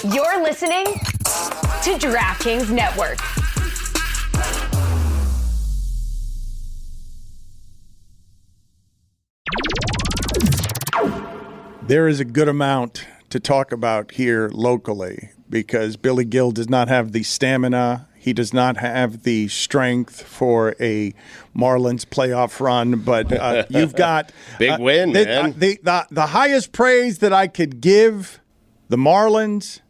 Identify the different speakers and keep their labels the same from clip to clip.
Speaker 1: You're listening to DraftKings Network.
Speaker 2: There is a good amount to talk about here locally because Billy Gill does not have the stamina. He does not have the strength for a Marlins playoff run, but you've got
Speaker 3: big win, man.
Speaker 2: The highest praise that I could give the Marlins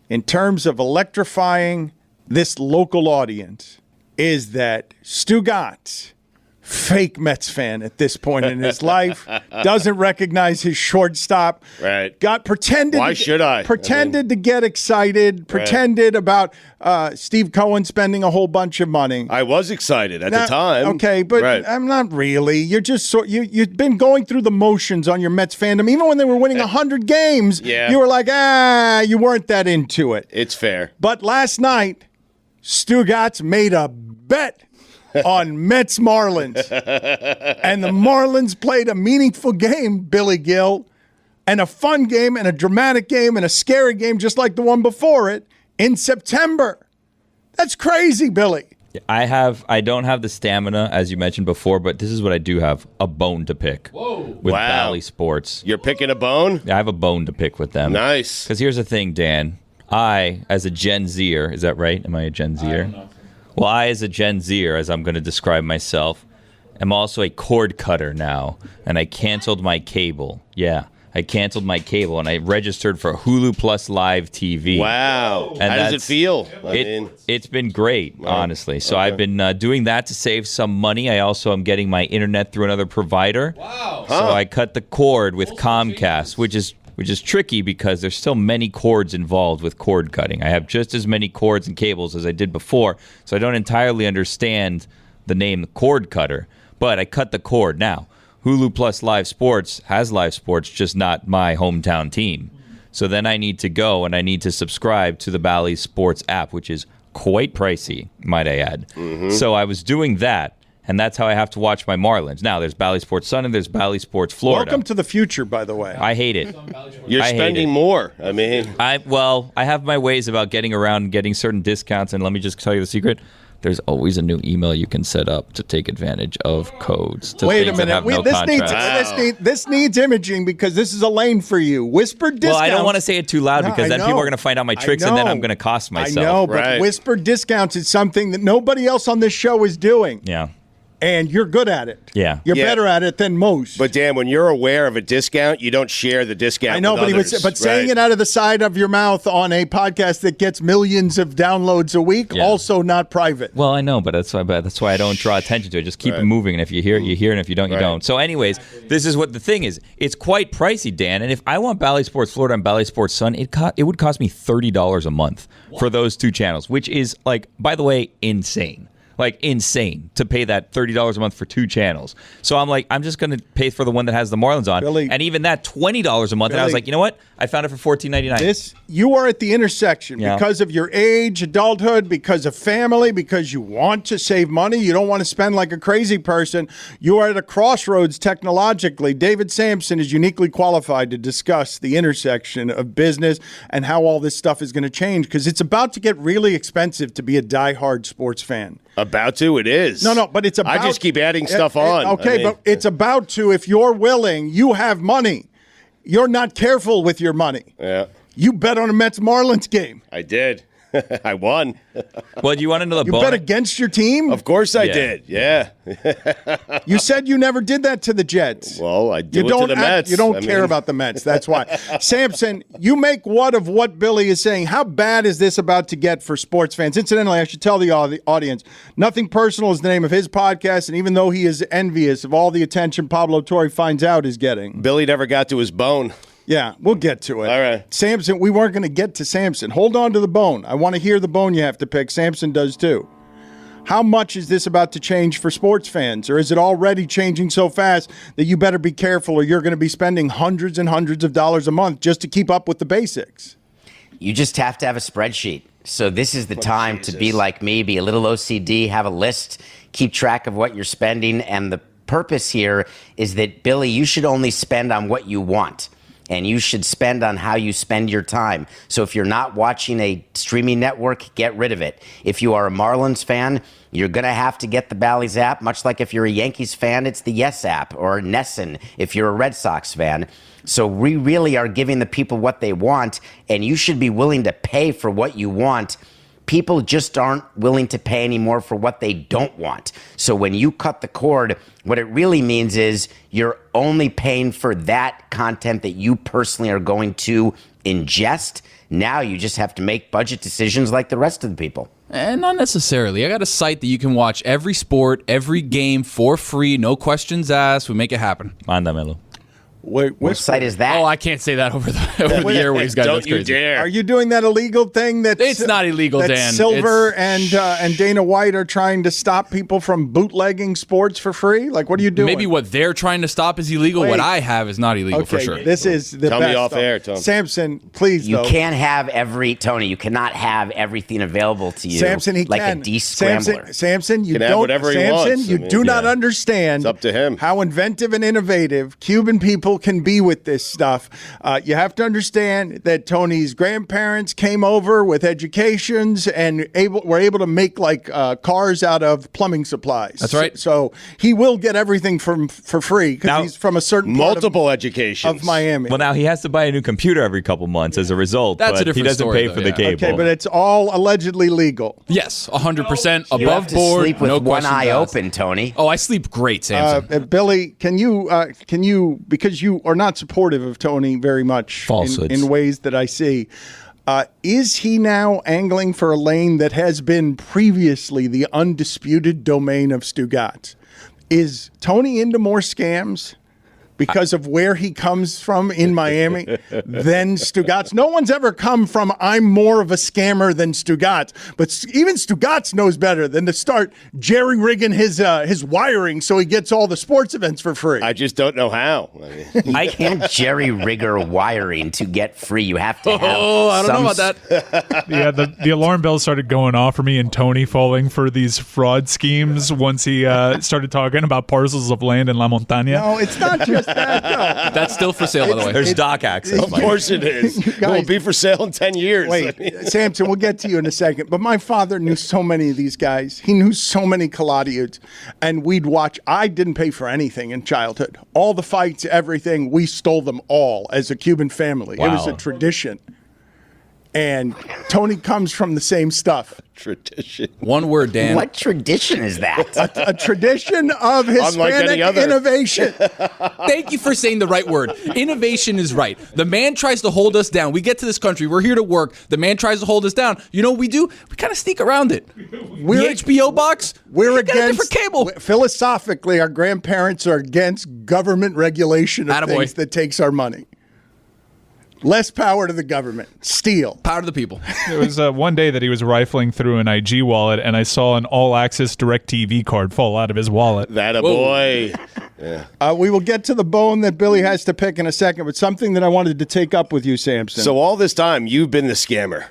Speaker 2: in terms of electrifying this local audience is that Stugotz, fake Mets fan at this point in his life, doesn't recognize his shortstop.
Speaker 3: Right.
Speaker 2: Pretended to get excited, pretended about Steve Cohen spending a whole bunch of money.
Speaker 3: I was excited at the time.
Speaker 2: Okay, but I'm not really. You're just you've been going through the motions on your Mets fandom. Even when they were winning 100 games, you were like, you weren't that into it.
Speaker 3: It's fair.
Speaker 2: But last night, Stugotz made a bet on Mets Marlins. And the Marlins played a meaningful game, Billy Gill, and a fun game and a dramatic game and a scary game just like the one before it in September. That's crazy, Billy.
Speaker 4: I don't have the stamina, as you mentioned before, but this is what I do have, a bone to pick with Bally Sports.
Speaker 3: You're picking a bone?
Speaker 4: I have a bone to pick with them.
Speaker 3: Nice.
Speaker 4: Because here's the thing, Dan. I, as a Gen Zer, is that right? Am I a Gen Zer? Well, I, as a Gen Zer, as I'm going to describe myself, am also a cord cutter now, and I canceled my cable. Yeah, I canceled my cable, and I registered for Hulu Plus Live TV.
Speaker 3: Wow.
Speaker 4: And
Speaker 3: how does it feel?
Speaker 4: It's been great, honestly. So I've been doing that to save some money. I also am getting my internet through another provider.
Speaker 5: Wow.
Speaker 4: So I cut the cord with Comcast, which is tricky because there's still many cords involved with cord cutting. I have just as many cords and cables as I did before, so I don't entirely understand the name cord cutter, but I cut the cord. Now, Hulu Plus Live Sports has live sports, just not my hometown team. So then I need to go and I need to subscribe to the Bally Sports app, which is quite pricey, might I add. Mm-hmm. So I was doing that. And that's how I have to watch my Marlins. Now, there's Bally Sports Sun and there's Bally Sports Florida.
Speaker 2: Welcome to the future, by the way.
Speaker 4: I hate it.
Speaker 3: You're spending more. I mean,
Speaker 4: I have my ways about getting around and getting certain discounts. And let me just tell you the secret. There's always a new email you can set up to take advantage of codes.
Speaker 2: Wait a minute. This needs imaging because this is a lane for you. Whispered discounts.
Speaker 4: Well, I don't want to say it too loud because then people are going to find out my tricks and then I'm going to cost myself.
Speaker 2: I know, but whispered discounts is something that nobody else on this show is doing.
Speaker 4: Yeah.
Speaker 2: And you're good at it.
Speaker 4: Yeah.
Speaker 2: You're better at it than most.
Speaker 3: But, Dan, when you're aware of a discount, you don't share the discount.
Speaker 2: I know,
Speaker 3: with others,
Speaker 2: saying it out of the side of your mouth on a podcast that gets millions of downloads a week, also not private.
Speaker 4: Well, I know, but that's why I don't draw attention to it. Just keep it moving. And if you hear it, you hear it. And if you don't, you don't. So anyways, this is what the thing is. It's quite pricey, Dan. And if I want Bally Sports Florida and Bally Sports Sun, it would cost me $30 a month for those two channels, which is, like, by the way, insane. Like, insane to pay that $30 a month for two channels. So I'm like, I'm just going to pay for the one that has the Marlins on.
Speaker 2: Billy,
Speaker 4: and even that $20 a month. Billy, and I was like, you know what? I found it for $14.99.
Speaker 2: You are at the intersection because of your age, adulthood, because of family, because you want to save money. You don't want to spend like a crazy person. You are at a crossroads technologically. David Samson is uniquely qualified to discuss the intersection of business and how all this stuff is going to change because it's about to get really expensive to be a diehard sports fan.
Speaker 3: About to? It is.
Speaker 2: No, but it's about...
Speaker 3: I just keep adding stuff on.
Speaker 2: Okay, but it's about to, if you're willing, you have money. You're not careful with your money.
Speaker 3: Yeah.
Speaker 2: You bet on a Mets-Marlins game.
Speaker 3: I did. I won.
Speaker 4: Well, do you want to know the bonus?
Speaker 2: You bet against your team?
Speaker 3: Of course I did. Yeah.
Speaker 2: You said you never did that to the Jets.
Speaker 3: Well, I do it to the Mets.
Speaker 2: You don't care about the Mets. That's why. Samson, you make what of what Billy is saying. How bad is this about to get for sports fans? Incidentally, I should tell the audience, Nothing Personal is the name of his podcast, and even though he is envious of all the attention Pablo Torre finds out is getting.
Speaker 3: Billy never got to his bone.
Speaker 2: Yeah, we'll get to it.
Speaker 3: All right.
Speaker 2: Samson, we weren't going to get to Samson. Hold on to the bone. I want to hear the bone you have to pick. Samson does too. How much is this about to change for sports fans? Or is it already changing so fast that you better be careful or you're going to be spending hundreds and hundreds of dollars a month just to keep up with the basics?
Speaker 5: You just have to have a spreadsheet. So this is the time to be like me, be a little OCD, have a list, keep track of what you're spending. And the purpose here is that, Billy, you should only spend on what you want. and you should spend on how you spend your time. So if you're not watching a streaming network, get rid of it. If you are a Marlins fan, you're going to have to get the Bally's app, much like if you're a Yankees fan, it's the Yes app, or Nessun if you're a Red Sox fan. So we really are giving the people what they want, and you should be willing to pay for what you want. People just aren't willing to pay anymore for what they don't want. So when you cut the cord, what it really means is you're only paying for that content that you personally are going to ingest. Now you just have to make budget decisions like the rest of the people.
Speaker 6: And not necessarily. I got a site that you can watch every sport, every game for free, no questions asked. We make it happen.
Speaker 4: Mándamelo.
Speaker 2: Wait,
Speaker 5: What site is that?
Speaker 6: Oh, I can't say that over the airwaves, guys.
Speaker 3: Don't
Speaker 6: That's
Speaker 3: you
Speaker 6: crazy.
Speaker 3: dare.
Speaker 2: Are you doing that illegal thing that
Speaker 6: It's not illegal, Dan.
Speaker 2: Silver and Dana White are trying to stop people from bootlegging sports for free? Like, what are you doing?
Speaker 6: Maybe what they're trying to stop is illegal.
Speaker 2: Wait.
Speaker 6: What I have is not illegal for sure.
Speaker 2: This is the
Speaker 3: Tell
Speaker 2: best.
Speaker 3: me off
Speaker 2: though.
Speaker 3: air, Tom.
Speaker 2: Samson, please.
Speaker 5: You
Speaker 2: though.
Speaker 5: can't have Tony, you cannot have everything available to you
Speaker 2: Samson, he
Speaker 5: like
Speaker 2: can.
Speaker 5: a de-scrambler.
Speaker 2: Samson, you
Speaker 3: Can have
Speaker 2: don't.
Speaker 3: whatever he
Speaker 2: Samson,
Speaker 3: wants.
Speaker 2: you
Speaker 3: I mean,
Speaker 2: do not understand.
Speaker 3: It's up to him.
Speaker 2: How inventive and innovative Cuban people can be with this stuff. You have to understand that Tony's grandparents came over with educations and were able to make like cars out of plumbing supplies.
Speaker 6: That's right.
Speaker 2: So he will get everything for free because
Speaker 4: Now,
Speaker 2: he's from a certain part
Speaker 3: Multiple educations
Speaker 2: of Miami.
Speaker 4: Well, now he has to buy a new computer every couple months as a result.
Speaker 6: That's a
Speaker 4: but he
Speaker 6: different
Speaker 4: doesn't
Speaker 6: story,
Speaker 4: pay
Speaker 6: though,
Speaker 4: for the
Speaker 6: yeah.
Speaker 4: cable.
Speaker 2: Okay, but it's all allegedly legal.
Speaker 6: Yes, 100%
Speaker 5: You have
Speaker 6: above
Speaker 5: to
Speaker 6: board,
Speaker 5: sleep with
Speaker 6: no
Speaker 5: one
Speaker 6: questions
Speaker 5: eye
Speaker 6: asked.
Speaker 5: open, Tony.
Speaker 6: Oh, I sleep great, Samson.
Speaker 2: Billy, can you, because you are not supportive of Tony very much
Speaker 4: Falsehoods.
Speaker 2: in ways that I see, is he now angling for a lane that has been previously the undisputed domain of Stugotz? Is Tony into more scams because of where he comes from in Miami than Stugotz? No one's ever come from, I'm more of a scammer than Stugotz. But even Stugotz knows better than to start jerry-rigging his wiring so he gets all the sports events for free.
Speaker 3: I just don't know how.
Speaker 5: You can't jerry-rigger wiring to get free. You have to have
Speaker 6: I don't know about
Speaker 5: some
Speaker 6: that.
Speaker 7: Yeah, the alarm bells started going off for me and Tony falling for these fraud schemes once he started talking about parcels of land in La Montaña.
Speaker 2: No, it's not just that. No.
Speaker 6: That's still for sale, by the way.
Speaker 4: There's dock access.
Speaker 3: Of course it is. It will be for sale in 10 years.
Speaker 2: Wait, Samson, we'll get to you in a second. But my father knew so many of these guys. He knew so many Caladios. And we'd watch. I didn't pay for anything in childhood. All the fights, everything, we stole them all as a Cuban family. It was a
Speaker 4: Wow.
Speaker 2: tradition. And Tony comes from the same stuff.
Speaker 3: Tradition.
Speaker 6: One word, Dan.
Speaker 5: What tradition is that?
Speaker 2: A tradition of Hispanic
Speaker 3: any other.
Speaker 2: innovation.
Speaker 6: Thank you for saying the right word. Innovation is right. The man tries to hold us down. We get to this country. We're here to work. The man tries to hold us down. You know what we do? We kind of sneak around it. The HBO box.
Speaker 2: We're
Speaker 6: we got a
Speaker 2: against
Speaker 6: different cable.
Speaker 2: Philosophically, our grandparents are against government regulation of
Speaker 6: Attaboy.
Speaker 2: things that takes our money. Less power to the government. Steal.
Speaker 6: Power to the people.
Speaker 7: It was one day that he was rifling through an IG wallet, and I saw an all-access DirecTV card fall out of his wallet.
Speaker 3: That a boy.
Speaker 2: We will get to the bone that Billy has to pick in a second, but something that I wanted to take up with you, Samson.
Speaker 3: So all this time, you've been the scammer.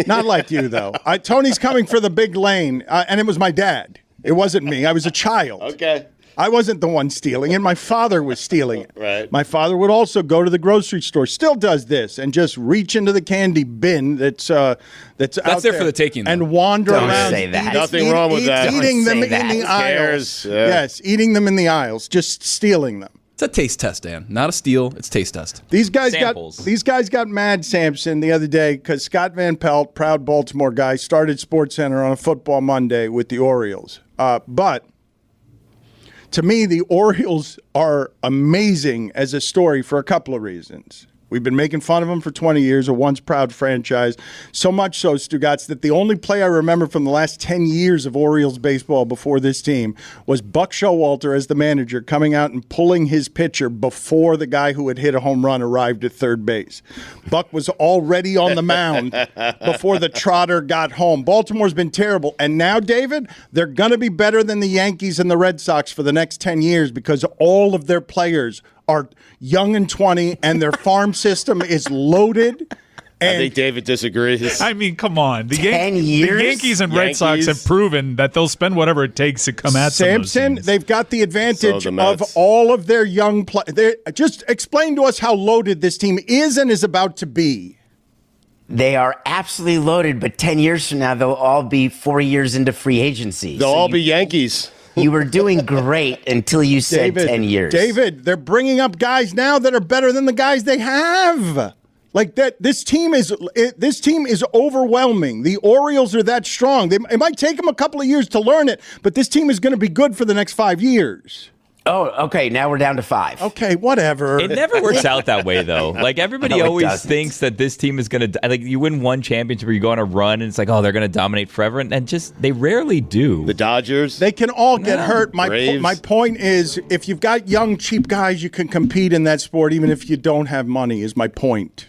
Speaker 2: Not like you, though. Tony's coming for the big lane, and it was my dad. It wasn't me. I was a child.
Speaker 3: Okay.
Speaker 2: I wasn't the one stealing it. My father was stealing it.
Speaker 3: Right.
Speaker 2: My father would also go to the grocery store, still does this, and just reach into the candy bin that's out
Speaker 6: there for the taking, though.
Speaker 2: and wander
Speaker 5: Don't
Speaker 2: around.
Speaker 5: say that.
Speaker 3: Nothing wrong with that.
Speaker 2: Eating
Speaker 5: Don't
Speaker 2: them
Speaker 5: say
Speaker 2: in
Speaker 5: that.
Speaker 2: the
Speaker 5: Who
Speaker 2: aisles.
Speaker 3: cares? Yeah.
Speaker 2: Yes, eating them in the aisles, just stealing them.
Speaker 6: It's a taste test, Dan. Not a steal. It's taste test.
Speaker 2: These guys
Speaker 4: Samples.
Speaker 2: got mad, Samson, the other day because Scott Van Pelt, proud Baltimore guy, started SportsCenter on a football Monday with the Orioles. But to me, the Orioles are amazing as a story for a couple of reasons. We've been making fun of them for 20 years, a once proud franchise. So much so, Stugotz, that the only play I remember from the last 10 years of Orioles baseball before this team was Buck Showalter as the manager coming out and pulling his pitcher before the guy who had hit a home run arrived at third base. Buck was already on the mound before the trotter got home. Baltimore's been terrible. And now, David, they're going to be better than the Yankees and the Red Sox for the next 10 years because all of their players are young and 20, and their farm system is loaded.
Speaker 3: I think David disagrees.
Speaker 7: I mean, come on. The
Speaker 5: 10 years?
Speaker 7: The Yankees and Red Sox have proven that they'll spend whatever it takes to come at
Speaker 2: Samson,
Speaker 7: some
Speaker 2: they've got the advantage
Speaker 3: So the
Speaker 2: of
Speaker 3: Mets.
Speaker 2: all of their young players. Just explain to us how loaded this team is and is about to be.
Speaker 5: They are absolutely loaded, but 10 years from now, they'll all be 4 years into free agency.
Speaker 3: They'll all be Yankees.
Speaker 5: You were doing great until you said 10 years.
Speaker 2: David, they're bringing up guys now that are better than the guys they have. Like that, this team is overwhelming. The Orioles are that strong. It might take them a couple of years to learn it, but this team is going to be good for the next 5 years.
Speaker 5: Oh, okay. Now we're down to 5.
Speaker 2: Okay, whatever.
Speaker 4: It never works out that way, though. Like, everybody
Speaker 5: No, it
Speaker 4: always
Speaker 5: doesn't.
Speaker 4: thinks that this team is going to, like, you win one championship or you go on a run and it's like, oh, they're going to dominate forever. And just, they rarely do.
Speaker 3: The Dodgers.
Speaker 2: They can all get hurt.
Speaker 3: Braves.
Speaker 2: My point is, if you've got young, cheap guys, you can compete in that sport, even if you don't have money, is my point.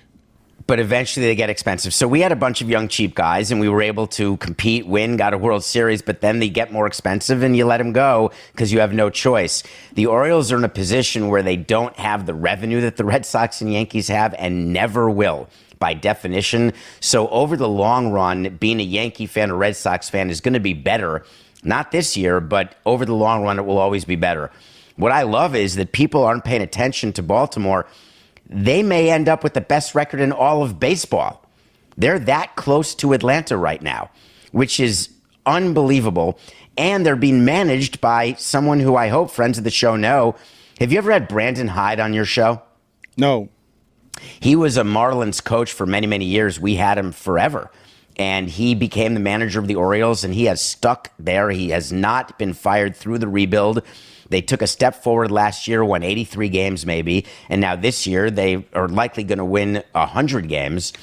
Speaker 5: But eventually they get expensive. So we had a bunch of young, cheap guys, and we were able to compete, win, got a World Series, but then they get more expensive, and you let them go because you have no choice. The Orioles are in a position where they don't have the revenue that the Red Sox and Yankees have and never will, by definition. So over the long run, being a Yankee fan or Red Sox fan is going to be better. Not this year, but over the long run, it will always be better. What I love is that people aren't paying attention to Baltimore. They may end up with the best record in all of baseball. They're that close to Atlanta right now, which is unbelievable. And they're being managed by someone who I hope friends of the show know. Have you ever had Brandon Hyde on your show?
Speaker 2: No.
Speaker 5: He was a Marlins coach for many, many years. We had him forever. And he became the manager of the Orioles, and he has stuck there. He has not been fired through the rebuild. They took a step forward last year, won 83 games maybe, and now this year they are likely going to win 100 games.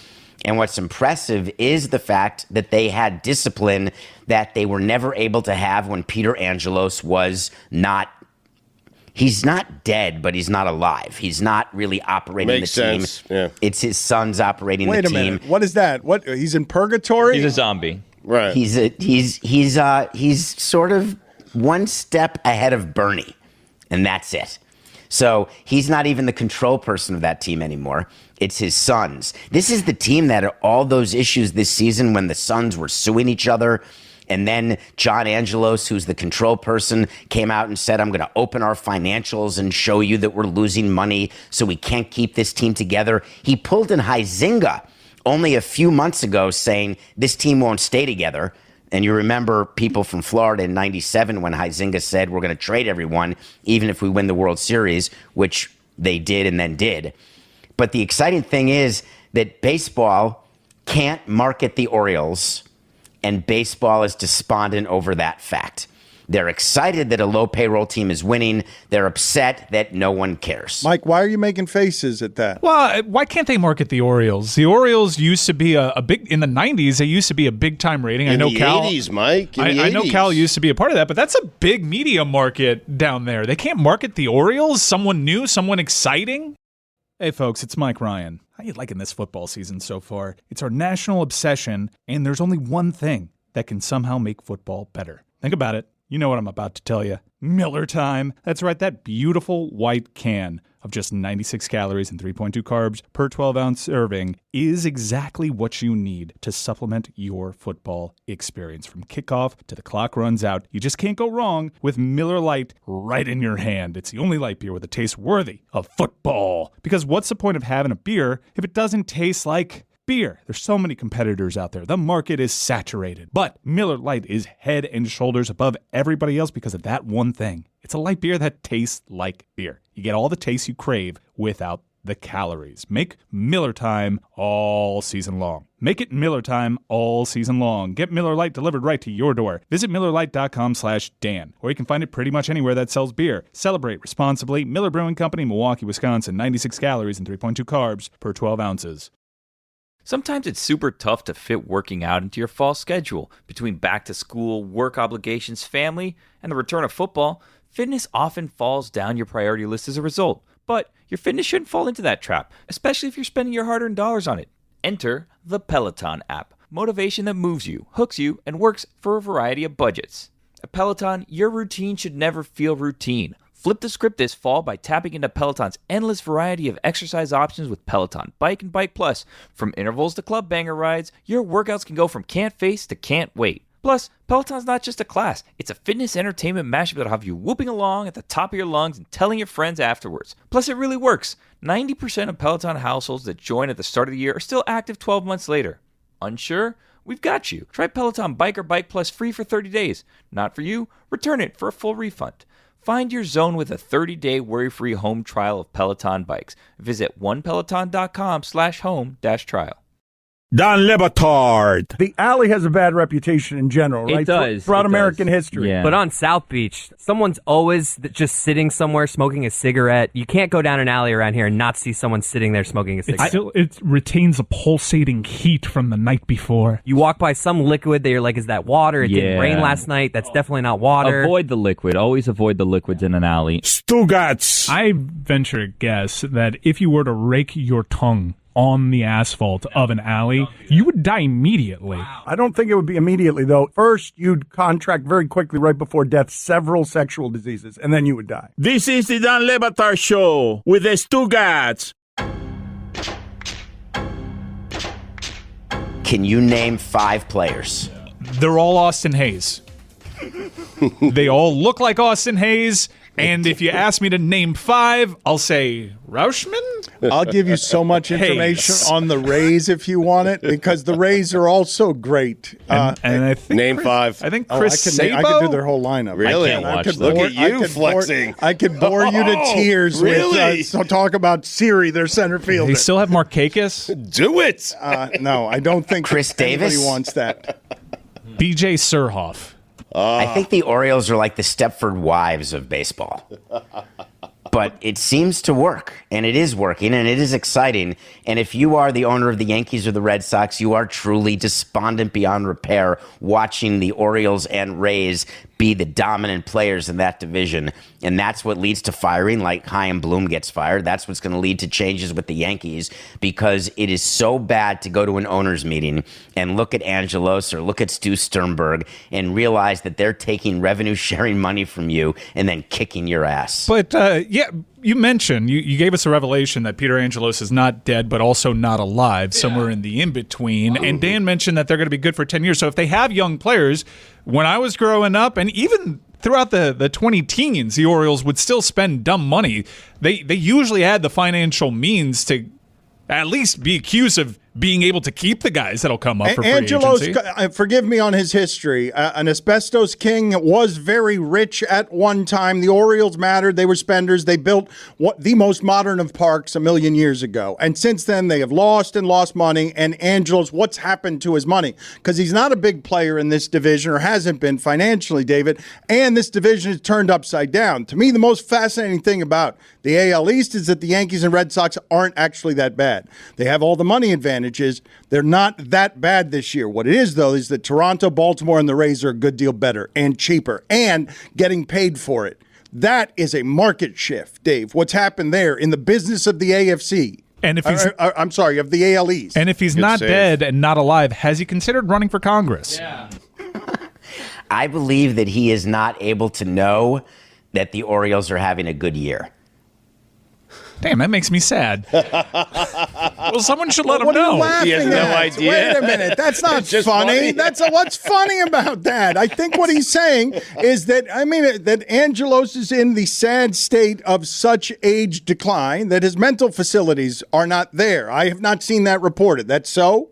Speaker 5: And what's impressive is the fact that they had discipline that they were never able to have when Peter Angelos was not. He's not dead, but he's not alive. He's not really operating
Speaker 3: Makes
Speaker 5: the team.
Speaker 3: sense. Yeah.
Speaker 5: It's his sons operating
Speaker 2: Wait
Speaker 5: the
Speaker 2: a
Speaker 5: team.
Speaker 2: minute. What is that? What? He's in purgatory?
Speaker 4: He's a zombie.
Speaker 3: Right.
Speaker 5: He's sort of one step ahead of Bernie, and that's it. So he's not even the control person of that team anymore. It's his sons. This is the team that had all those issues this season when the sons were suing each other. And then John Angelos, who's the control person, came out and said, I'm going to open our financials and show you that we're losing money, so we can't keep this team together. He pulled in Huizinga only a few months ago saying this team won't stay together. And you remember people from Florida in 97 when Huizinga said we're going to trade everyone, even if we win the World Series, which they did and then did. But the exciting thing is that baseball can't market the Orioles, and baseball is despondent over that fact. They're excited that a low payroll team is winning. They're upset that no one cares.
Speaker 2: Mike, why are you making faces at that?
Speaker 7: Well, why can't they market the Orioles? The Orioles used to be a big, in the 90s, they used to be a big time rating.
Speaker 3: In
Speaker 7: I know
Speaker 3: the
Speaker 7: Cal.
Speaker 3: 80s, Mike. In the
Speaker 7: I know
Speaker 3: 80s.
Speaker 7: Cal used to be a part of that, but that's a big media market down there. They can't market the Orioles? Someone new, someone exciting? Hey, folks, it's Mike Ryan. How you liking this football season so far? It's our national obsession, and there's only one thing that can somehow make football better. Think about it. You know what I'm about to tell you. Miller time. That's right, that beautiful white can of just 96 calories and 3.2 carbs per 12-ounce serving is exactly what you need to supplement your football experience. From kickoff to the clock runs out, you just can't go wrong with Miller Lite right in your hand. It's the only light beer with a taste worthy of football. Because what's the point of having a beer if it doesn't taste like beer? There's so many competitors out there. The market is saturated. But Miller Lite is head and shoulders above everybody else because of that one thing. It's a light beer that tastes like beer. You get all the taste you crave without the calories. Make Miller Time all season long. Make it Miller Time all season long. Get Miller Lite delivered right to your door. Visit MillerLite.com/Dan, or you can find it pretty much anywhere that sells beer. Celebrate responsibly. Miller Brewing Company, Milwaukee, Wisconsin. 96 calories and 3.2 carbs per 12 ounces.
Speaker 4: Sometimes it's super tough to fit working out into your fall schedule. Between back to school, work obligations, family, and the return of football, fitness often falls down your priority list as a result. But your fitness shouldn't fall into that trap, especially if you're spending your hard-earned dollars on it. Enter the Peloton app. Motivation that moves you, hooks you, and works for a variety of budgets. At Peloton, your routine should never feel routine. Flip the script this fall by tapping into Peloton's endless variety of exercise options with Peloton Bike and Bike Plus. From intervals to club banger rides, your workouts can go from can't face to can't wait. Plus, Peloton's not just a class, it's a fitness entertainment mashup that'll have you whooping along at the top of your lungs and telling your friends afterwards. Plus, it really works. 90% of Peloton households that join at the start of the year are still active 12 months later. Unsure? We've got you. Try Peloton Bike or Bike Plus free for 30 days. Not for you? Return it for a full refund. Find your zone with a 30-day worry-free home trial of Peloton bikes. Visit onepeloton.com/home-trial.
Speaker 8: Don Batard.
Speaker 2: The alley has a bad reputation in general, right?
Speaker 9: It does.
Speaker 2: Throughout
Speaker 9: It
Speaker 2: American
Speaker 9: does.
Speaker 2: history.
Speaker 9: Yeah. But on South Beach, someone's always just sitting somewhere smoking a cigarette. You can't go down an alley around here and not see someone sitting there smoking a cigarette.
Speaker 7: It retains a pulsating heat from the night before.
Speaker 9: You walk by some liquid that you're like, is that water? It didn't rain last night. That's definitely not water.
Speaker 10: Avoid the liquid. Always avoid the liquids in an alley.
Speaker 8: Stugotz.
Speaker 7: I venture to guess that if you were to rake your tongue on the asphalt of an alley, you would die immediately.
Speaker 2: I don't think it would be immediately, though. First, you'd contract very quickly, right before death, several sexual diseases, and then you would die.
Speaker 8: This is the Don Batard Show with the Stugotz.
Speaker 5: Can you name 5 players?
Speaker 7: They're all Austin Hayes. They all look like Austin Hayes. And if you ask me to name 5, I'll say Rauschman?
Speaker 2: I'll give you so much information
Speaker 7: Hayes.
Speaker 2: on the Rays if you want it, because the Rays are also great.
Speaker 7: And I think
Speaker 3: Name 5.
Speaker 7: I think Chris
Speaker 2: I
Speaker 7: Sabo?
Speaker 2: could do their whole lineup.
Speaker 3: Really?
Speaker 4: I can't watch
Speaker 3: Look
Speaker 4: them.
Speaker 3: at you flexing.
Speaker 2: I could bore you to tears
Speaker 3: really?
Speaker 2: with so talk about Siri, their center fielder.
Speaker 7: They still have Markakis?
Speaker 3: Do it.
Speaker 2: No, I don't think
Speaker 5: Chris
Speaker 2: anybody
Speaker 5: Davis?
Speaker 2: wants that.
Speaker 7: BJ Surhoff.
Speaker 5: I think the Orioles are like the Stepford Wives of baseball. But it seems to work, and it is working, and it is exciting. And if you are the owner of the Yankees or the Red Sox, you are truly despondent beyond repair watching the Orioles and Rays be the dominant players in that division. And that's what leads to firing, like Chaim Bloom gets fired. That's what's going to lead to changes with the Yankees, because it is so bad to go to an owner's meeting and look at Angelos or look at Stu Sternberg and realize that they're taking revenue-sharing money from you and then kicking your ass.
Speaker 7: But, yeah, you mentioned, you gave us a revelation that Peter Angelos is not dead, but also not alive, somewhere in the in-between. And Dan mentioned that they're going to be good for 10 years. So if they have young players, when I was growing up, and even throughout the 20 teens, the Orioles would still spend dumb money. They usually had the financial means to at least be accused of being able to keep the guys that'll come up for free agency.
Speaker 2: Forgive me on his history. An asbestos king was very rich at one time. The Orioles mattered. They were spenders. They built the most modern of parks a million years ago. And since then, they have lost money. And Angelos, what's happened to his money? Because he's not a big player in this division, or hasn't been financially, David. And this division is turned upside down. To me, the most fascinating thing about the AL East is that the Yankees and Red Sox aren't actually that bad. They have all the money advantages. They're not that bad this year. What it is, though, is that Toronto, Baltimore, and the Rays are a good deal better and cheaper and getting paid for it. That is a market shift, Dave. What's happened there in the business of the AFC?
Speaker 7: And if he's,
Speaker 2: I'm sorry, of the AL East.
Speaker 7: And if he's not dead and not alive, has he considered running for Congress?
Speaker 5: Yeah. I believe that he is not able to know that the Orioles are having a good year.
Speaker 7: Damn, that makes me sad. Well, someone should let him know.
Speaker 3: He has no idea.
Speaker 2: Wait a minute. That's not
Speaker 3: Just
Speaker 2: funny.
Speaker 3: funny.
Speaker 2: What's funny about that? I think what he's saying is that, that Angelos is in the sad state of such age decline that his mental facilities are not there. I have not seen that reported. That's so?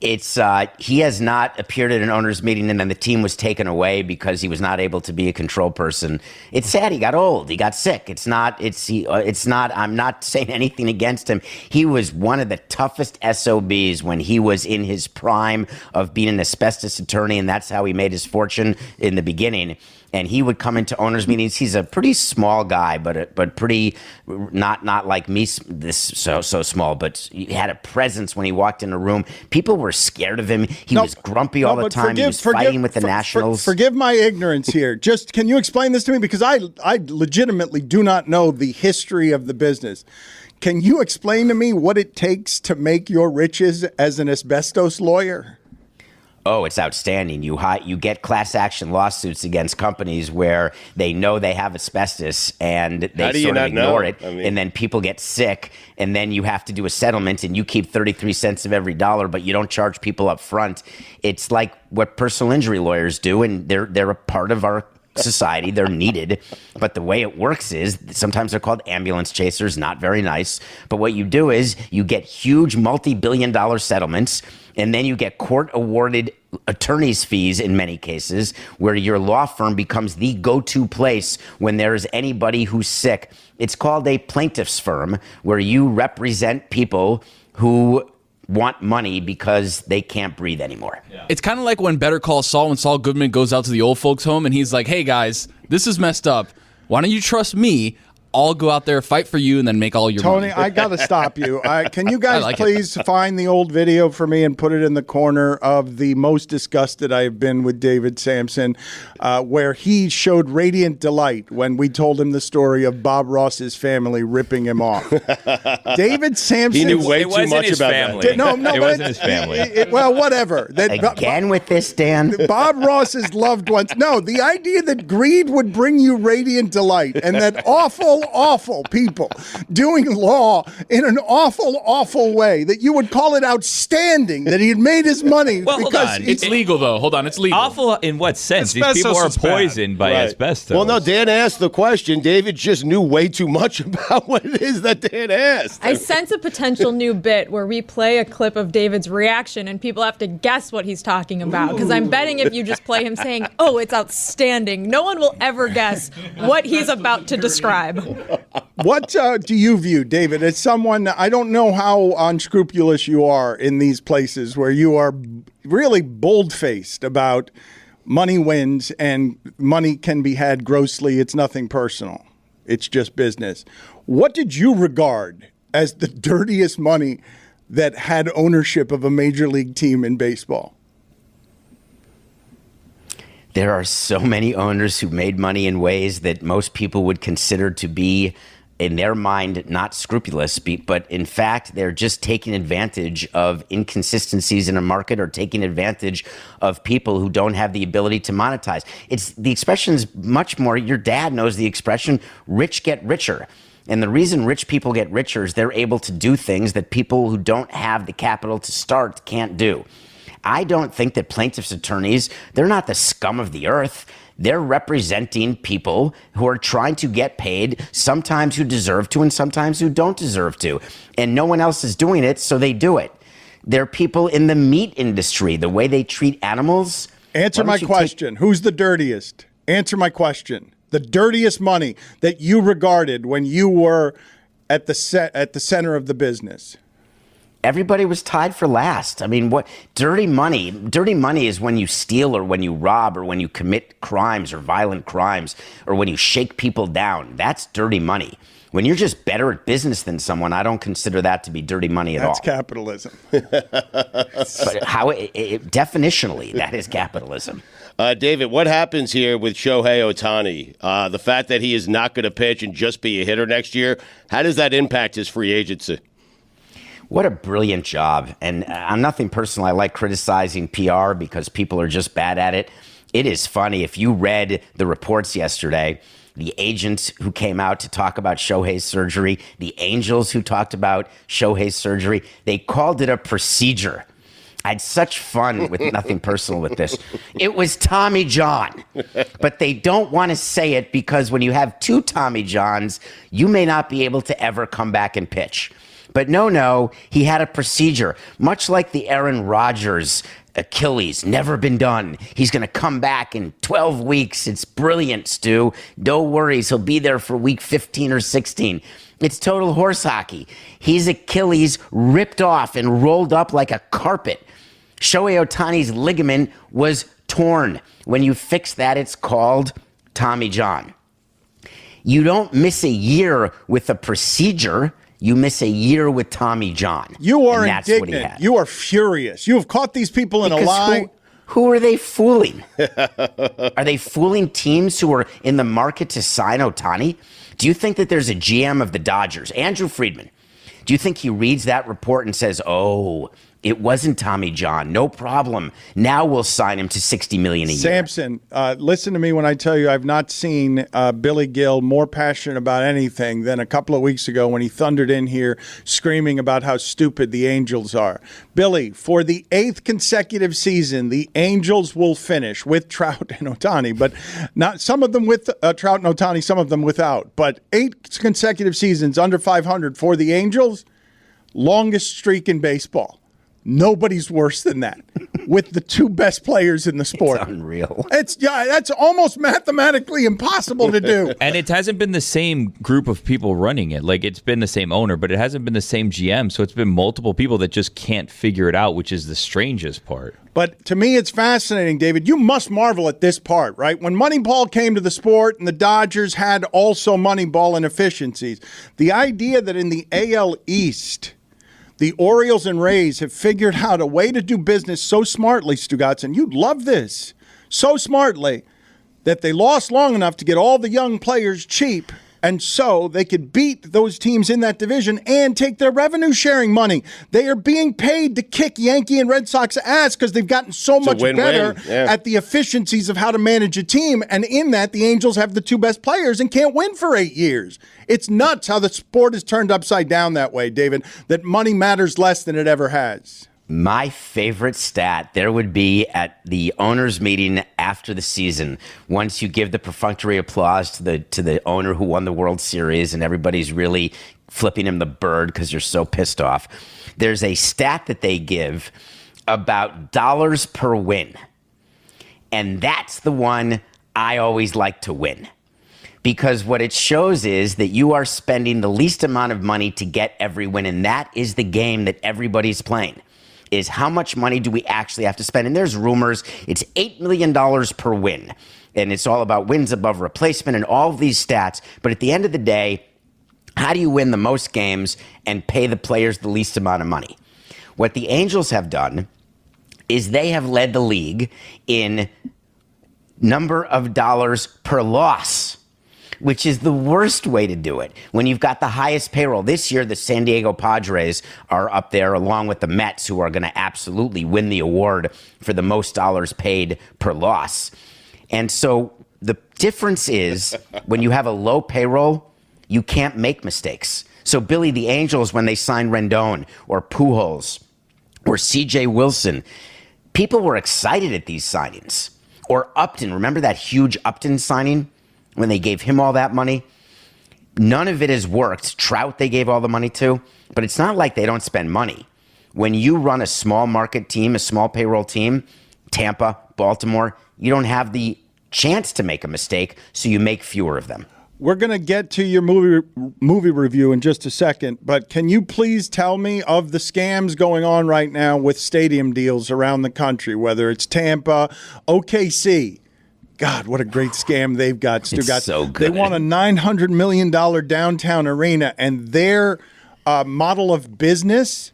Speaker 5: It's he has not appeared at an owner's meeting, and then the team was taken away because he was not able to be a control person. It's sad. He got old. He got sick. It's not. I'm not saying anything against him. He was one of the toughest SOBs when he was in his prime of being an asbestos attorney, and that's how he made his fortune in the beginning. And he would come into owners' meetings. He's a pretty small guy, but pretty not like me, this so small. But he had a presence when he walked in a room. People were scared of him. He was grumpy all the time. He was fighting with the Nationals.
Speaker 2: Forgive my ignorance here. Just can you explain this to me? Because I legitimately do not know the history of the business. Can you explain to me what it takes to make your riches as an asbestos lawyer?
Speaker 5: Oh, it's outstanding. You get class action lawsuits against companies where they know they have asbestos and they sort of ignore it. And then people get sick, and then you have to do a settlement, and you keep 33 cents of every dollar, but you don't charge people up front. It's like what personal injury lawyers do, and they're a part of our society. They're needed. But the way it works is sometimes they're called ambulance chasers, not very nice. But what you do is you get huge multi-billion-dollar settlements, and then you get court-awarded attorney's fees in many cases, where your law firm becomes the go-to place when there is anybody who's sick. It's called a plaintiff's firm, where you represent people who want money because they can't breathe anymore.
Speaker 6: Yeah. It's kind of like when Better Call Saul, when Saul Goodman goes out to the old folks home and he's like, hey guys, this is messed up. Why don't you trust me? I'll go out there, fight for you, and then make all your money.
Speaker 2: Tony, I got to stop you. Can you guys please find the old video for me and put it in the corner of the most disgusted I have been with David Samson, where he showed radiant delight when we told him the story of Bob Ross's family ripping him off. David Samson.
Speaker 3: He knew way too much about that.
Speaker 4: No, it wasn't his family.
Speaker 2: Well, whatever.
Speaker 5: Again with this, Dan?
Speaker 2: Bob Ross's loved ones. No, the idea that greed would bring you radiant delight and that awful people doing law in an awful way, that you would call it outstanding that he had made his money.
Speaker 4: Well, hold on.
Speaker 6: It's legal, though. Hold on. It's legal.
Speaker 4: Awful in what sense? These people are poisoned by asbestos.
Speaker 3: Well, no, Dan asked the question. David just knew way too much about what it is that Dan asked.
Speaker 11: I sense a potential new bit where we play a clip of David's reaction and people have to guess what he's talking about. Because I'm betting if you just play him saying, oh, it's outstanding, no one will ever guess what he's about to describe.
Speaker 2: What do you view, David, as someone, I don't know how unscrupulous you are in these places where you are really bold-faced about money wins and money can be had grossly. It's nothing personal. It's just business. What did you regard as the dirtiest money that had ownership of a major league team in baseball?
Speaker 5: There are so many owners who made money in ways that most people would consider to be, in their mind, not scrupulous, but in fact, they're just taking advantage of inconsistencies in a market or taking advantage of people who don't have the ability to monetize. The expression is much more, your dad knows the expression, rich get richer. And the reason rich people get richer is they're able to do things that people who don't have the capital to start can't do. I don't think that plaintiffs' attorneys, they're not the scum of the earth. They're representing people who are trying to get paid, sometimes who deserve to and sometimes who don't deserve to. And no one else is doing it, so they do it. They're people in the meat industry, the way they treat animals.
Speaker 2: Answer my question. Who's the dirtiest? Answer my question. The dirtiest money that you regarded when you were at the center of the business.
Speaker 5: Everybody was tied for last. I mean, what dirty money? Dirty money is when you steal or when you rob or when you commit crimes or violent crimes or when you shake people down. That's dirty money. When you're just better at business than someone, I don't consider that to be dirty money at all.
Speaker 2: That's capitalism.
Speaker 5: But how definitionally, that is capitalism.
Speaker 3: David, what happens here with Shohei Ohtani? The fact that he is not going to pitch and just be a hitter next year, how does that impact his free agency?
Speaker 5: What a brilliant job. And I'm nothing personal. I like criticizing PR because people are just bad at it. It is funny. If you read the reports yesterday, the agents who came out to talk about Shohei's surgery, the Angels who talked about Shohei's surgery, they called it a procedure. I had such fun with nothing personal with this. It was Tommy John, but they don't want to say it because when you have two Tommy Johns, you may not be able to ever come back and pitch. But no, he had a procedure, much like the Aaron Rodgers Achilles, never been done. He's going to come back in 12 weeks. It's brilliant, Stu. No worries. He'll be there for week 15 or 16. It's total horse hockey. His Achilles ripped off and rolled up like a carpet. Shohei Ohtani's ligament was torn. When you fix that, it's called Tommy John. You don't miss a year with a procedure. You miss a year with Tommy John.
Speaker 2: You are indignant. You are furious. You have caught these people in a lie.
Speaker 5: Who are they fooling? Are they fooling teams who are in the market to sign Ohtani? Do you think that there's a GM of the Dodgers, Andrew Friedman? Do you think he reads that report and says, oh, It wasn't Tommy John. No problem. Now we'll sign him to $60 million a year.
Speaker 2: Samson, listen to me when I tell you I've not seen Billy Gill more passionate about anything than a couple of weeks ago when he thundered in here screaming about how stupid the Angels are. Billy, for the 8th consecutive season, the Angels will finish with Trout and Ohtani, but not some of them with Trout and Ohtani, some of them without. But 8 consecutive seasons under 500 for the Angels, longest streak in baseball. Nobody's worse than that with the 2 best players in the sport.
Speaker 5: It's unreal.
Speaker 2: That's almost mathematically impossible to do.
Speaker 4: And it hasn't been the same group of people running it. Like, it's been the same owner, but it hasn't been the same GM. So it's been multiple people that just can't figure it out, which is the strangest part.
Speaker 2: But to me, it's fascinating, David. You must marvel at this part, right? When Moneyball came to the sport and the Dodgers had also Moneyball inefficiencies, the idea that in the AL East, the Orioles and Rays have figured out a way to do business so smartly, Stugotz, and you'd love this, so smartly that they lost long enough to get all the young players cheap, and so they could beat those teams in that division and take their revenue-sharing money. They are being paid to kick Yankee and Red Sox ass because they've gotten so much better at the efficiencies of how to manage a team, and in that, the Angels have the 2 best players and can't win for 8 years. It's nuts how the sport is turned upside down that way, David, that money matters less than it ever has.
Speaker 5: My favorite stat there would be at the owners' meeting after the season, once you give the perfunctory applause to the owner who won the World Series and everybody's really flipping him the bird because you're so pissed off. There's a stat that they give about dollars per win. And that's the one I always like to win. Because what it shows is that you are spending the least amount of money to get every win. And that is the game that everybody's playing, is how much money do we actually have to spend? And there's rumors it's $8 million per win. And it's all about wins above replacement and all of these stats. But at the end of the day, how do you win the most games and pay the players the least amount of money? What the Angels have done is they have led the league in number of dollars per loss, which is the worst way to do it. When you've got the highest payroll. This year, the San Diego Padres are up there along with the Mets, who are going to absolutely win the award for the most dollars paid per loss. And so the difference is when you have a low payroll, you can't make mistakes. So Billy, the Angels, when they signed Rendon or Pujols or C.J. Wilson, people were excited at these signings. Or Upton, remember that huge Upton signing? When they gave him all that money, none of it has worked. Trout, they gave all the money to, but it's not like they don't spend money. When you run a small market team, a small payroll team, Tampa, Baltimore, you don't have the chance to make a mistake, so you make fewer of them.
Speaker 2: We're going to get to your movie review in just a second, but can you please tell me of the scams going on right now with stadium deals around the country, whether it's Tampa, OKC? God, what a great scam they've got, Stugotz.
Speaker 5: It's so good.
Speaker 2: They want a $900 million downtown arena, and their model of business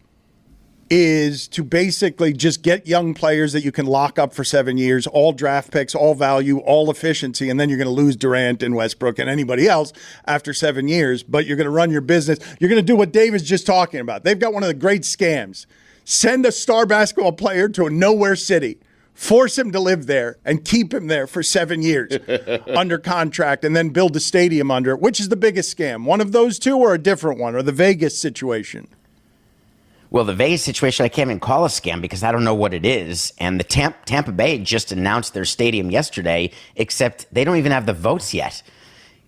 Speaker 2: is to basically just get young players that you can lock up for 7 years, all draft picks, all value, all efficiency, and then you're going to lose Durant and Westbrook and anybody else after 7 years, but you're going to run your business. You're going to do what David's just talking about. They've got one of the great scams. Send a star basketball player to a nowhere city. Force him to live there and keep him there for 7 years under contract and then build a stadium under it. Which is the biggest scam? One of those two or a different one, or the Vegas situation?
Speaker 5: Well, the Vegas situation, I can't even call a scam because I don't know what it is. And the Tampa Bay just announced their stadium yesterday, except they don't even have the votes yet.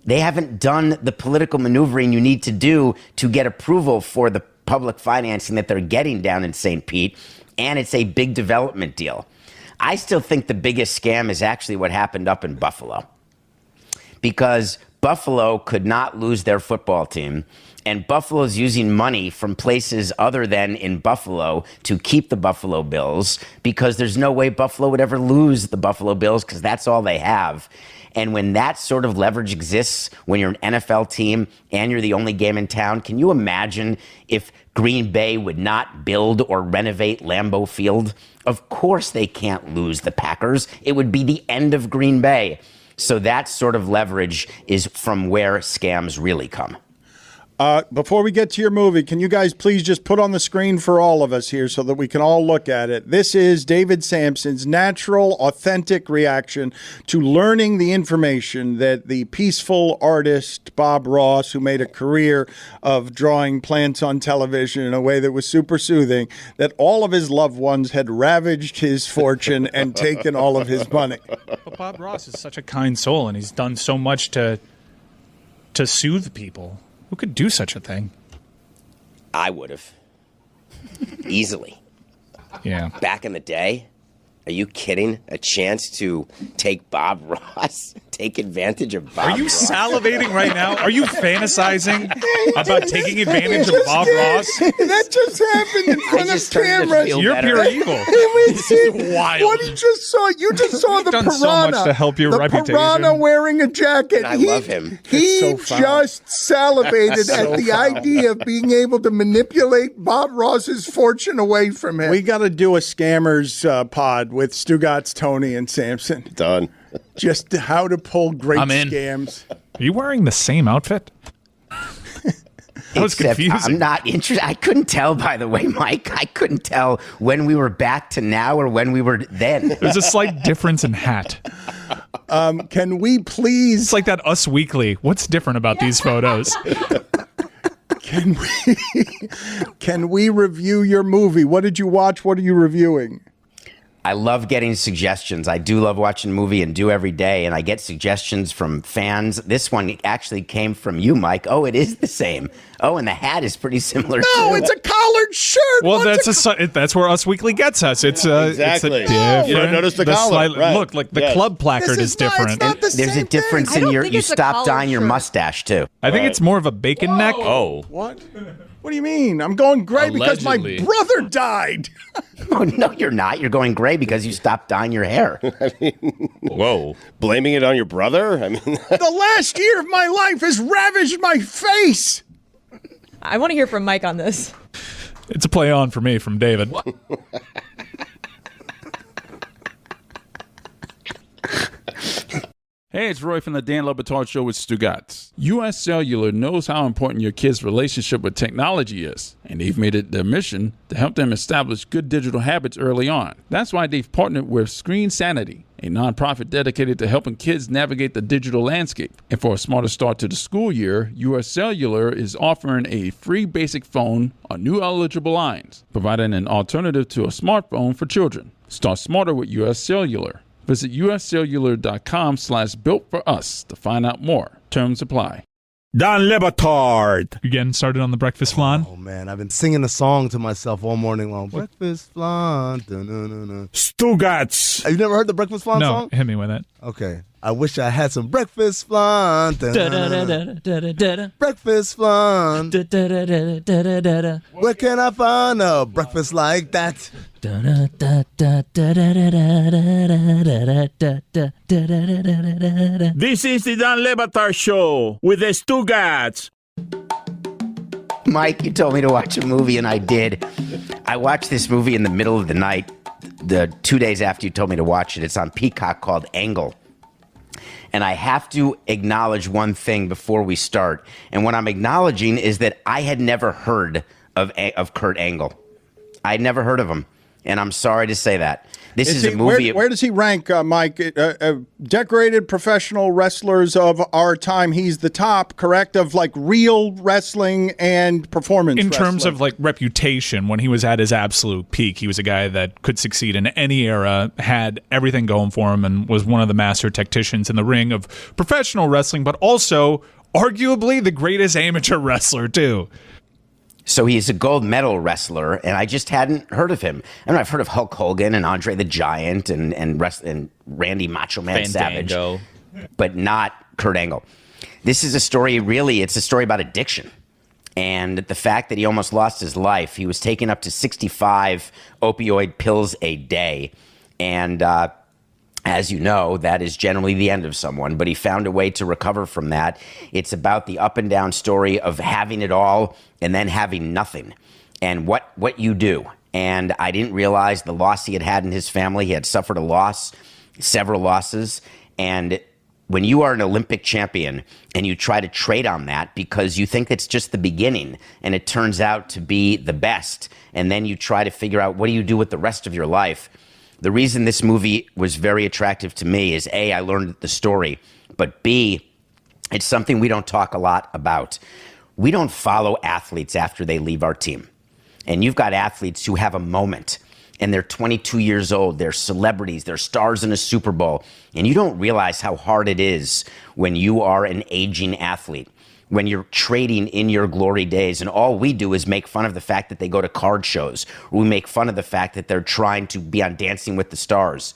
Speaker 5: They haven't done the political maneuvering you need to do to get approval for the public financing that they're getting down in St. Pete. And it's a big development deal. I still think the biggest scam is actually what happened up in Buffalo, because Buffalo could not lose their football team, and Buffalo's using money from places other than in Buffalo to keep the Buffalo Bills, because there's no way Buffalo would ever lose the Buffalo Bills because that's all they have. And when that sort of leverage exists, when you're an NFL team and you're the only game in town, can you imagine if Green Bay would not build or renovate Lambeau Field? Of course they can't lose the Packers. It would be the end of Green Bay. So that sort of leverage is from where scams really come.
Speaker 2: Before we get to your movie, can you guys please just put on the screen for all of us here so that we can all look at it? This is David Samson's natural, authentic reaction to learning the information that the peaceful artist Bob Ross, who made a career of drawing plants on television in a way that was super soothing, that all of his loved ones had ravaged his fortune and taken all of his money.
Speaker 7: But Bob Ross is such a kind soul, and he's done so much to soothe people. Who could do such a thing?
Speaker 5: I would have. Easily.
Speaker 7: Yeah.
Speaker 5: Back in the day? Are you kidding? A chance to take Bob Ross? Take advantage of Bob Ross?
Speaker 7: Are you salivating right now? Are you fantasizing about taking advantage of Bob Ross?
Speaker 2: That just happened in front of cameras.
Speaker 7: You're pure evil.
Speaker 2: This
Speaker 7: is wild.
Speaker 2: What you just saw the
Speaker 7: done
Speaker 2: piranha.
Speaker 7: so much to help your
Speaker 2: the
Speaker 7: reputation.
Speaker 2: Piranha wearing a jacket.
Speaker 5: I love him.
Speaker 2: He just salivated at the idea of being able to manipulate Bob Ross's fortune away from him. We got to do a scammers pod with Stugotz, Tony, and Samson.
Speaker 3: Done.
Speaker 2: Just how to pull great
Speaker 7: I'm in.
Speaker 2: scams.
Speaker 7: Are you wearing the same outfit? I was confusing.
Speaker 5: I'm not interested. I couldn't tell, by the way, Mike. I couldn't tell when we were back to now or when we were then.
Speaker 7: There's a slight difference in hat.
Speaker 2: Can we please?
Speaker 7: It's like that Us Weekly. What's different about these photos?
Speaker 2: Can we review your movie? What did you watch? What are you reviewing?
Speaker 5: I love getting suggestions. I do love watching a movie and do every day, and I get suggestions from fans. This one actually came from you, Mike. Oh, it is the same. Oh, and the hat is pretty similar, too.
Speaker 2: No, it's a collared shirt.
Speaker 7: Well, that's where Us Weekly gets us. It's
Speaker 3: Exactly.
Speaker 7: It's a different.
Speaker 3: You don't notice the collar, right.
Speaker 7: Look, like the club placard is different.
Speaker 5: There's a difference in you stop dyeing your mustache, too.
Speaker 7: I think it's more of a bacon neck.
Speaker 4: Oh.
Speaker 2: What? What do you mean? I'm going gray because my
Speaker 6: Allegedly.
Speaker 2: brother died.
Speaker 5: Oh, no, you're not. You're going gray because you stopped dyeing your hair.
Speaker 3: Whoa. Blaming it on your brother? I mean,
Speaker 2: The last year of my life has ravaged my face.
Speaker 11: I want to hear from Mike on this.
Speaker 7: It's a play on for me from David.
Speaker 12: Hey, it's Roy from the Dan Batard Show with Stugotz. U.S. Cellular knows how important your kids' relationship with technology is, and they've made it their mission to help them establish good digital habits early on. That's why they've partnered with Screen Sanity, a nonprofit dedicated to helping kids navigate the digital landscape. And for a smarter start to the school year, U.S. Cellular is offering a free basic phone on new eligible lines, providing an alternative to a smartphone for children. Start smarter with U.S. Cellular. Visit uscellular.com/builtforus to find out more. Terms apply.
Speaker 8: Dan Le Batard.
Speaker 7: You getting started on the breakfast flan?
Speaker 13: Oh, man, I've been singing the song to myself all morning long. Breakfast flan. Dun-dun-dun-dun.
Speaker 8: Stugotz.
Speaker 13: Have you never heard the breakfast flan song?
Speaker 7: No, hit me with it.
Speaker 13: Okay. I wish I had some breakfast flan. Breakfast flan. Where can I find a breakfast like that?
Speaker 8: This is the Dan Le Batard Show with the Stugotz.
Speaker 5: Mike, you told me to watch a movie, and I did. I watched this movie in the middle of the night, the 2 days after you told me to watch it. It's on Peacock, called Angle. And I have to acknowledge one thing before we start. And what I'm acknowledging is that I had never heard of Kurt Angle. I had never heard of him. And I'm sorry to say that. This is a movie.
Speaker 2: Where does he rank, Mike? Decorated professional wrestlers of our time. He's the top, correct, of like real wrestling and performance
Speaker 7: In
Speaker 2: wrestling.
Speaker 7: terms of like reputation, when he was at his absolute peak, he was a guy that could succeed in any era, had everything going for him, and was one of the master tacticians in the ring of professional wrestling, but also arguably the greatest amateur wrestler too.
Speaker 5: So he's a gold medal wrestler, and I just hadn't heard of him. I mean, I've heard of Hulk Hogan and Andre the Giant and Randy Macho Man
Speaker 4: Fandango.
Speaker 5: Savage, but not Kurt Angle. This is a story, really, it's a story about addiction. And the fact that he almost lost his life. He was taking up to 65 opioid pills a day. And as you know, that is generally the end of someone, but he found a way to recover from that. It's about the up and down story of having it all and then having nothing, and what you do. And I didn't realize the loss he had in his family. He had suffered a loss, several losses, and when you are an Olympic champion and you try to trade on that because you think it's just the beginning and it turns out to be the best, and then you try to figure out what do you do with the rest of your life. The reason this movie was very attractive to me is A, I learned the story, but B, it's something we don't talk a lot about. We don't follow athletes after they leave our team. And you've got athletes who have a moment and they're 22 years old, they're celebrities, they're stars in a Super Bowl, and you don't realize how hard it is when you are an aging athlete, when you're trading in your glory days, and all we do is make fun of the fact that they go to card shows, or we make fun of the fact that they're trying to be on Dancing with the Stars.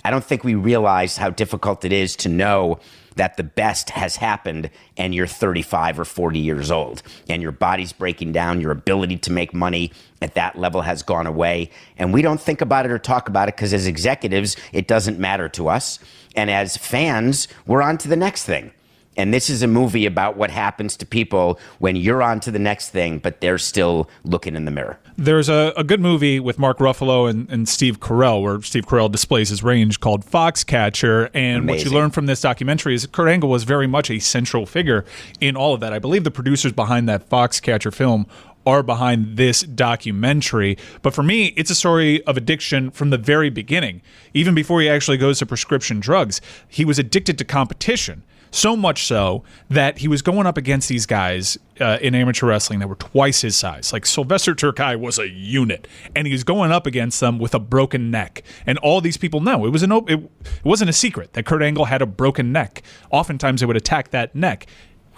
Speaker 5: I don't think we realize how difficult it is to know that the best has happened and you're 35 or 40 years old and your body's breaking down, your ability to make money at that level has gone away. And we don't think about it or talk about it because as executives, it doesn't matter to us. And as fans, we're on to the next thing. And this is a movie about what happens to people when you're on to the next thing, but they're still looking in the mirror.
Speaker 7: There's a good movie with Mark Ruffalo and Steve Carell, where Steve Carell displays his range, called Foxcatcher. And Amazing. What you learn from this documentary is Kurt Angle was very much a central figure in all of that. I believe the producers behind that Foxcatcher film are behind this documentary. But for me, it's a story of addiction from the very beginning. Even before he actually goes to prescription drugs, he was addicted to competition. So much so that he was going up against these guys in amateur wrestling that were twice his size. Like Sylvester Terkay was a unit, and he was going up against them with a broken neck. And all these people know it wasn't a secret that Kurt Angle had a broken neck. Oftentimes they would attack that neck.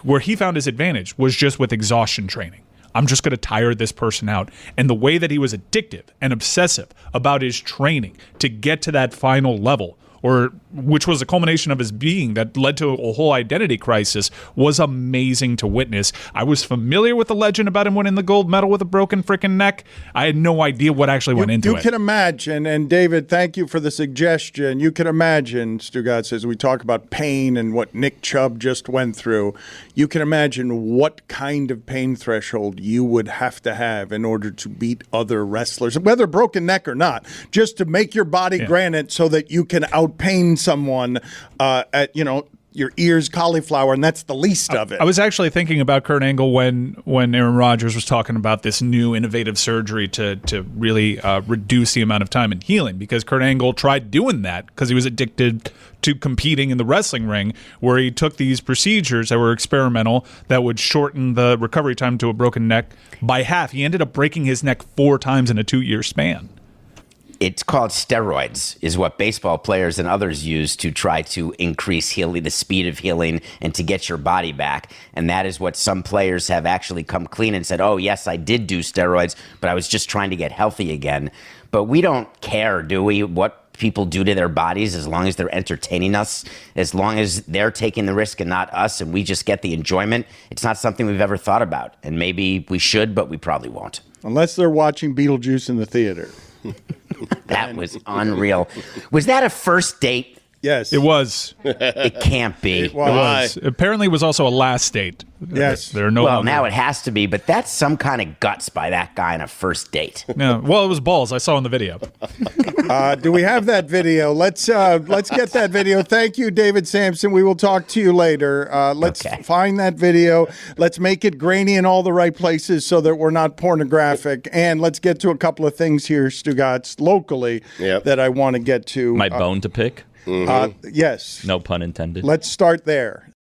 Speaker 7: Where he found his advantage was just with exhaustion training. I'm just going to tire this person out. And the way that he was addictive and obsessive about his training to get to that final level, or which was a culmination of his being that led to a whole identity crisis, was amazing to witness. I was familiar with the legend about him winning the gold medal with a broken freaking neck. I had no idea what actually went into it.
Speaker 2: You can imagine, and David, thank you for the suggestion. You can imagine, Stugotz, as we talk about pain and what Nick Chubb just went through, you can imagine what kind of pain threshold you would have to have in order to beat other wrestlers, whether broken neck or not, just to make your body granite so that you can outpain someone at, your ears cauliflower, and that's the least of it.
Speaker 7: I was actually thinking about Kurt Angle when Aaron Rodgers was talking about this new innovative surgery to really reduce the amount of time in healing, because Kurt Angle tried doing that because he was addicted to competing in the wrestling ring, where he took these procedures that were experimental that would shorten the recovery time to a broken neck by half. He ended up breaking his neck 4 times in a 2-year span.
Speaker 5: It's called steroids, is what baseball players and others use to try to increase healing, the speed of healing, and to get your body back. And that is what some players have actually come clean and said, oh, yes, I did do steroids, but I was just trying to get healthy again. But we don't care, do we, what people do to their bodies, as long as they're entertaining us, as long as they're taking the risk and not us, and we just get the enjoyment. It's not something we've ever thought about. And maybe we should, but we probably won't.
Speaker 2: Unless they're watching Beetlejuice in the theater.
Speaker 5: That was unreal. Was that a first date?
Speaker 2: Yes.
Speaker 7: It was.
Speaker 5: It can't be.
Speaker 2: It was.
Speaker 7: Apparently it was also a last date.
Speaker 2: Yes.
Speaker 7: There are no
Speaker 5: well,
Speaker 7: longer.
Speaker 5: Now it has to be, but that's some kind of guts by that guy on a first date.
Speaker 7: Yeah. Well, it was balls. I saw in the video.
Speaker 2: Do we have that video? Let's get that video. Thank you, David Samson. We will talk to you later. Let's find that video. Let's make it grainy in all the right places so that we're not pornographic. And let's get to a couple of things here, Stugotz, locally that I want to get to.
Speaker 4: My bone to pick?
Speaker 2: Yes.
Speaker 4: No pun intended.
Speaker 2: Let's start there.